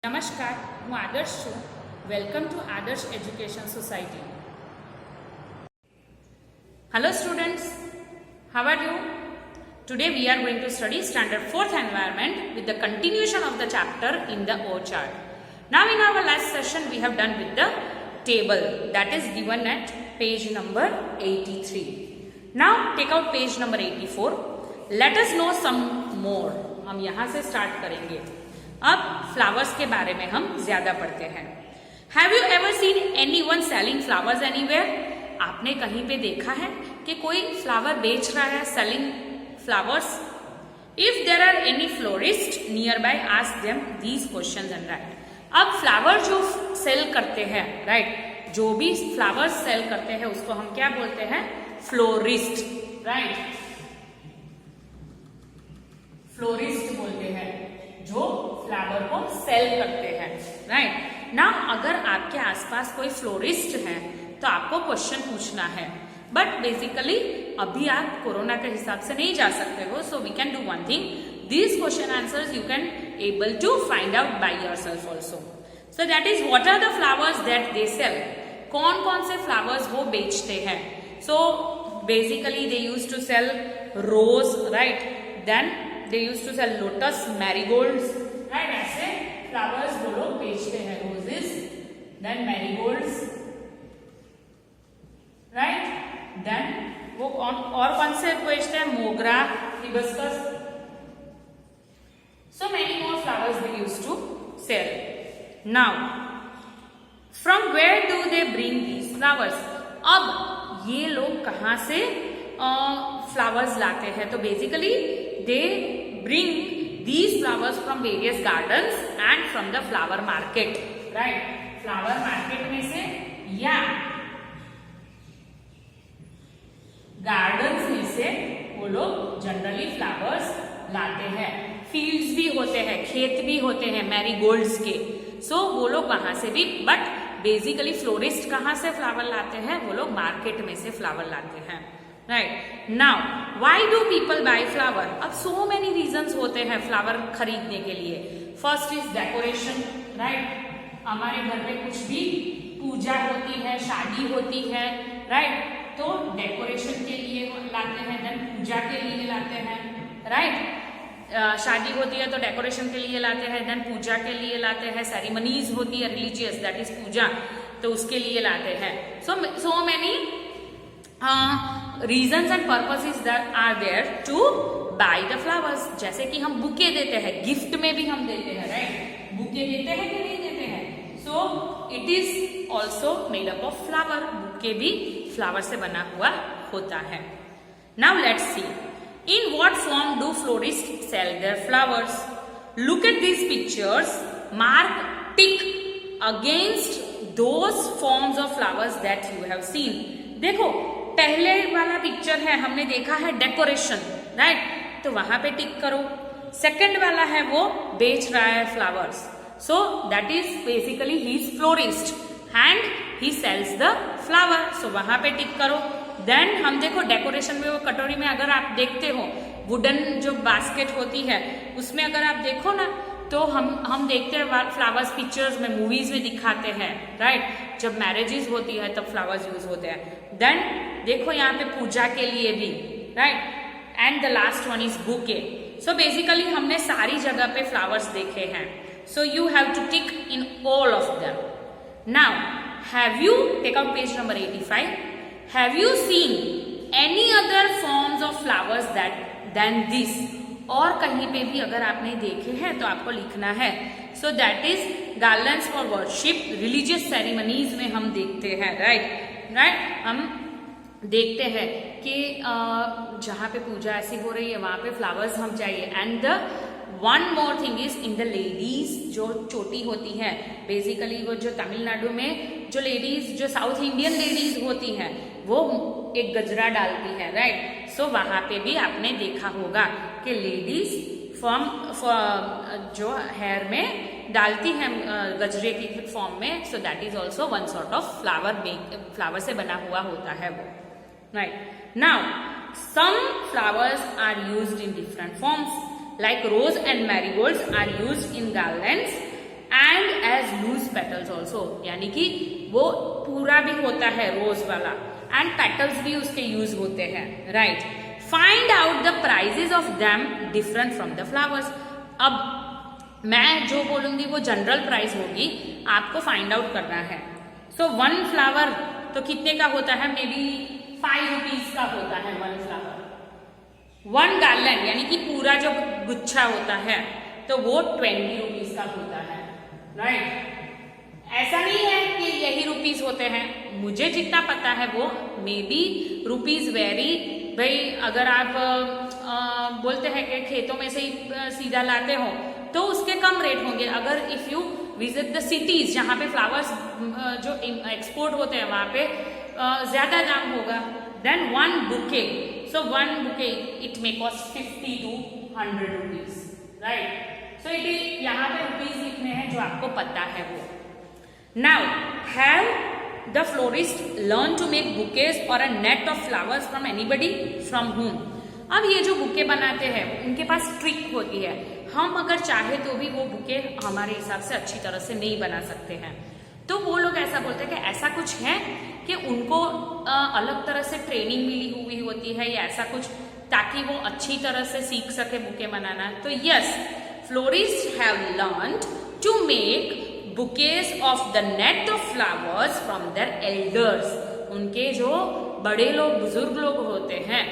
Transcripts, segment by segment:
નમસ્કાર, હું આદર્શ છું. વેલકમ ટુ આદર્શ education society. Hello students, how are you? Today we are going to study standard 4th environment with the continuation of the chapter in the orchard. Now in our last session we have done with the table that is given at page number 83. Now take out page number 84. Let us know some more. हम यहाँ से start करेंगे. अब flowers के बारे में हम ज्यादा पढ़ते हैं. Have you ever seen anyone selling flowers anywhere? आपने कहीं पे देखा है कि कोई फ्लावर बेच रहा है, selling flowers? If there are any florists nearby, ask them these questions and write. अब फ्लावर जो सेल करते हैं, राइट, जो भी फ्लावर्स सेल करते हैं उसको हम क्या बोलते हैं? Florist, right. फ्लोरिस्ट बोलते हैं जो फ्लावर को सेल करते हैं, राइट. ना अगर आपके आसपास कोई फ्लोरिस्ट है तो आपको क्वेश्चन पूछना है, बट बेसिकली अभी आप कोरोना के हिसाब से नहीं जा सकते हो, so we can do one thing. These question answers you can able to find out by yourself also. So that is what are the flowers that they sell. कौन कौन से फ्लावर्स वो बेचते हैं? So basically they use to sell rose, right. Then they use to sell lotus, marigolds, right. ऐसे flowers वो लोग बेचते हैं. Roses, then marigolds, right. Then वो कौन से बेचते हैं? Mogra, hibiscus. So many more flowers they use to sell. Now from where do they bring these flowers? अब ये लोग कहाँ से फ्लावर्स लाते हैं? तो basically they bring these flowers from various gardens and from the flower market, right. flower market में से या gardens में से वो लोग जनरली फ्लावर्स लाते हैं. फील्ड्स भी होते हैं, खेत भी होते हैं मैरीगोल्ड्स के, सो वो लोग वहां से भी. बट बेसिकली फ्लोरिस्ट कहाँ से फ्लावर लाते हैं? वो लोग मार्केट में से फ्लावर लाते हैं, right. Now why do people buy flower? अब सो मेनी रीजंस होते हैं फ्लावर खरीदने के लिए. First is decoration, right. हमारे घर में कुछ भी पूजा होती है, शादी होती है, राइट, तो डेकोरेशन के लिए लाते हैं. देन पूजा के लिए लाते हैं, राइट. शादी होती है तो डेकोरेशन के लिए लाते हैं. देन पूजा के लिए लाते हैं. सेरेमनीज होती है रिलीजियस, दैट इज पूजा, तो उसके लिए लाते हैं. So many reasons and purposes that are there to buy the flowers. जैसे कि हम बुके देते हैं, गिफ्ट में भी हम देते हैं, राइट. बुके देते हैं कि नहीं देते हैं? So it is also made up of flower. Bouquet भी फ्लावर से बना हुआ होता है. Now let's see in what form do florist sell their flowers. Look at these pictures. Mark tick against those forms of flowers that you have seen. देखो पहले वाला picture है, हमने देखा है डेकोरेशन, राइट, तो वहां पे टिक करो. सेकंड वाला है वो बेच रहा है flowers, so that is basically he is florist and he sells the flower, so वहां पे टिक करो. देन हम देखो डेकोरेशन में वो कटोरी में अगर आप देखते हो वुडन जो बास्केट होती है उसमें अगर आप देखो ना तो हम देखते हैं फ्लावर्स पिक्चर्स में, मूवीज में दिखाते हैं, राइट. जब मैरिजेस होती है तब फ्लावर्स यूज होते हैं. देन देखो यहाँ पे पूजा के लिए भी, right. And the last one is bouquet. So basically हमने सारी जगह पे फ्लावर्स देखे हैं. So you have to tick in all of them. Now have you take out page number 85. Have you seen any other forms of flowers than this? और कहीं पे भी अगर आपने देखे हैं तो आपको लिखना है. सो that is garlands for worship. Religious ceremonies में हम देखते हैं, राइट. हम देखते हैं कि जहाँ पे पूजा ऐसी हो रही है वहां पे फ्लावर्स हम चाहिए. And the one more thing is in the ladies जो चोटी होती है, बेसिकली वो जो तमिलनाडु में जो लेडीज, जो साउथ इंडियन लेडीज होती हैं वो एक गजरा डालती है, राइट. सो वहां पे भी आपने देखा होगा कि लेडीज जो हेयर में डालती हैं गजरे की फॉर्म में. So that is also one sort of flower से बना हुआ होता है वो, right. Now some flowers are used in different forms. like rose and marigolds are used in garlands and also, यानी कि वो पूरा भी होता है रोज वाला, एंड पेटल्स भी उसके यूज होते हैं, right. Find out the prices of them different from the flowers. अब मैं जो बोलूंगी वो जनरल प्राइस होगी, आपको फाइंड आउट करना है। सो 1 फ्लावर तो कितने का होता है, मे बी 5 रुपीज का होता है 1 फ्लावर। 1 गार्लैंड यानी कि पूरा जो गुच्छा होता है तो वो 20 रुपीज का होता है, राइट। ऐसा नहीं है कि यही रुपीज होते हैं, मुझे जितना पता है वो मे बी रुपीज वेरी। भाई अगर आप बोलते हैं कि खेतों में से ही सीधा लाते हो तो उसके कम रेट होंगे। अगर if you visit the cities जहाँ पे फ्लावर्स जो एक्सपोर्ट होते हैं वहाँ पे ज्यादा दाम होगा। Then 1 bouquet, so 1 bouquet it may cost 50 to 100 rupees, right. So it is यहाँ पे रुपीज लिखने हैं जो आपको पता है वो। Now have the florist learn to make bouquets और a net of flowers from anybody from whom। अब ये जो बुके बनाते हैं उनके पास ट्रिक होती है, हम अगर चाहे तो भी वो बुके हमारे हिसाब से अच्छी तरह से नहीं बना सकते हैं। तो वो लोग ऐसा बोलते हैं कि ऐसा कुछ है कि उनको अलग तरह से ट्रेनिंग मिली हुई होती है या ऐसा कुछ, ताकि वो अच्छी तरह से सीख सके बुके बनाना। तो yes, florist have learned to make bouquets of the net of flowers from their elders. उनके जो बड़े लोग, बुजुर्ग लोग होते हैं,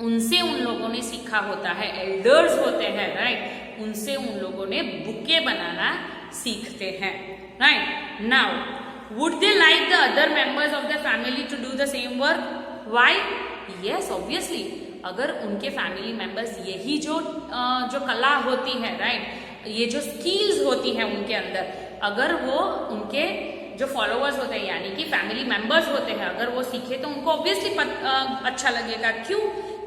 उनसे उन लोगों ने सीखा होता है, एल्डर्स होते हैं, राइट। उनसे उन लोगों ने बुके बनाना सीखते हैं, right. Now would they like the other members of the family to do the same work? Why? Yes, obviously. अगर उनके फैमिली मेंबर्स यही जो कला होती है, राइट, ये जो स्किल्स होती है उनके अंदर, अगर वो उनके जो फॉलोअर्स होते हैं यानी कि फैमिली मेंबर्स होते हैं, अगर वो सीखे तो उनको ऑब्वियसली अच्छा लगेगा। क्यों?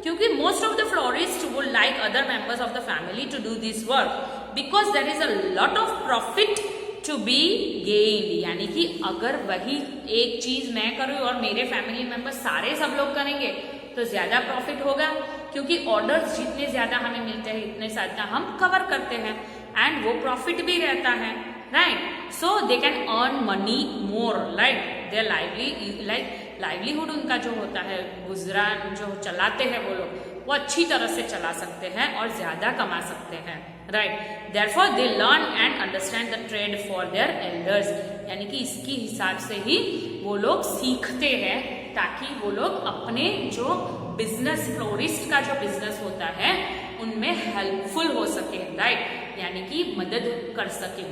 क्योंकि most of the florist would like other members of the family to do this work because there is a lot of profit to be gained. यानी कि अगर वही एक चीज मैं करूँ और मेरे फैमिली मेंबर्स सारे सब लोग करेंगे तो ज्यादा प्रॉफिट होगा, क्योंकि ऑर्डर्स जितने ज्यादा हमें मिलते हैं इतने ज्यादा हम कवर करते हैं एंड वो प्रॉफिट भी रहता है, right. So they can earn money more, right. Their livelihood उनका जो होता है, गुजरान जो चलाते हैं वो लोग, वो अच्छी तरह से चला सकते हैं और ज्यादा कमा सकते हैं, right. Therefore they learn and understand the trade for their elders. यानी कि इसके हिसाब से ही वो लोग सीखते हैं ताकि वो लोग अपने जो बिजनेस, फ्लोरिस्ट का जो बिजनेस होता है उनमें हेल्पफुल हो सके, राइट, यानी कि मदद कर सके,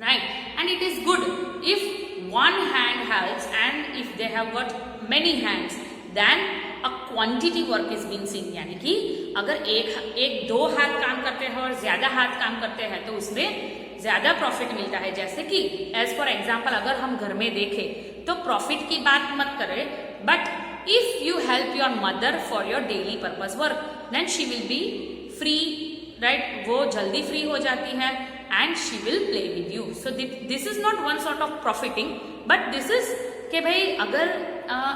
right. And it is good if one hand helps and if they have got many hands then a quantity work is being seen। यानी कि अगर एक 2 हाथ काम करते हैं और ज्यादा हाथ काम करते हैं तो उसमें ज्यादा प्रॉफिट मिलता है। जैसे कि एज फॉर एग्जाम्पल अगर हम घर में देखें तो प्रॉफिट की बात मत करें, but if you help your mother for your daily purpose work then she will be free, right. वो जल्दी फ्री हो जाती है and she will play with you। so this is not one sort of profiting but this is कि भाई अगर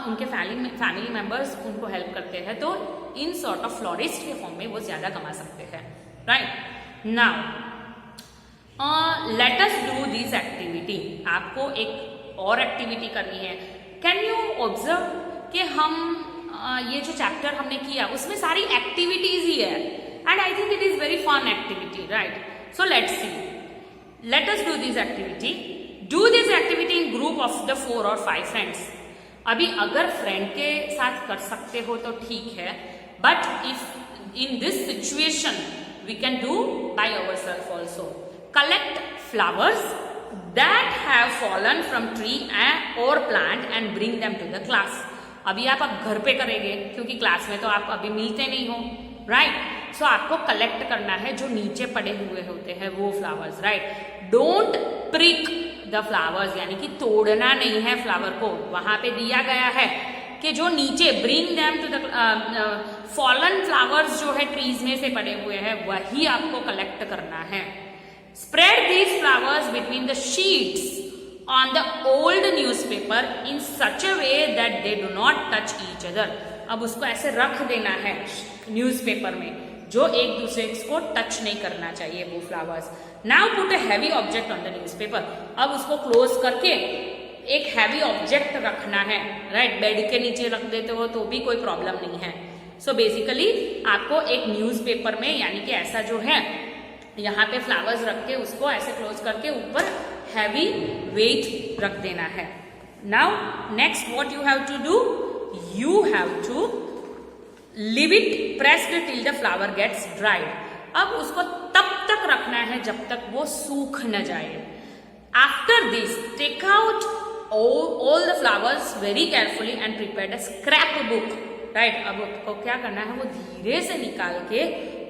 उनके family members उनको हेल्प करते हैं तो इन सॉर्ट ऑफ फ्लोरिस्ट के फॉर्म में वो ज्यादा कमा सकते हैं, right. Now let us do this activity. आपको एक और एक्टिविटी करनी है। कैन यू ऑब्जर्व कि हम ये जो चैप्टर हमने किया उसमें सारी एक्टिविटीज ही है and I think it is very fun activity, right. So let's see. Let us do this activity. Do this activity in group of the 4 or 5 friends. अभी अगर फ्रेंड के साथ कर सकते हो तो ठीक है, but if in this situation we can do by ourselves also. Collect flowers that have fallen from tree or plant and bring them to the class. अभी आप घर पे करेंगे क्योंकि क्लास में तो आप अभी मिलते नहीं हो, राइट। सो आपको कलेक्ट करना है जो नीचे पड़े हुए होते हैं वो flowers, right. Don't prick the flowers, यानी कि तोड़ना नहीं है फ्लावर को। वहां पे दिया गया है कि जो नीचे bring them to the fallen flowers जो है ट्रीज में से पड़े हुए हैं वही आपको कलेक्ट करना है। Spread these flowers between the sheets on the old newspaper in such a way that they do not touch each other. अब उसको ऐसे रख देना है न्यूज़पेपर में जो एक दूसरे को टच नहीं करना चाहिए वो flowers. Now put a heavy object on the newspaper. अब उसको क्लोज करके एक हैवी ऑब्जेक्ट रखना है, राइट। बेड के नीचे रख देते हो तो भी कोई प्रॉब्लम नहीं है। सो बेसिकली आपको एक न्यूज़पेपर में, यानी कि ऐसा जो है यहाँ पे फ्लावर्स रख के उसको ऐसे क्लोज करके ऊपर हैवी वेट रख देना है। Now next what you have to do, you have to leave it pressed till the flower gets dried. अब उसको तब तक रखना है जब तक वो सूख न जाए। After this take out all the flowers very carefully and prepared a scrapbook, right. अब उसको क्या करना है, वो धीरे से निकाल के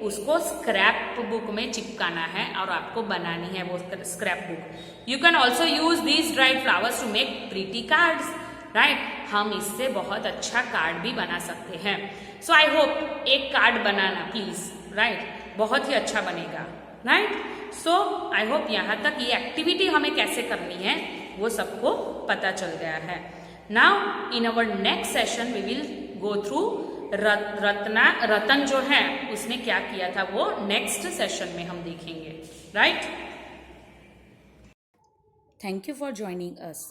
उसको स्क्रैप बुक में चिपकाना है और आपको बनानी है वो scrapbook. You can also use these dried flowers to make pretty cards, right. हम इससे बहुत अच्छा कार्ड भी बना सकते हैं। सो आई होप एक कार्ड बनाना प्लीज, राइट, बहुत ही अच्छा बनेगा, राइट। सो आई होप यहाँ तक ये एक्टिविटी हमें कैसे करनी है वो सबको पता चल गया है। Now in our next session we will go through Ratan जो है उसने क्या किया था वो नेक्स्ट सेशन में हम देखेंगे, right. Thank you for joining us.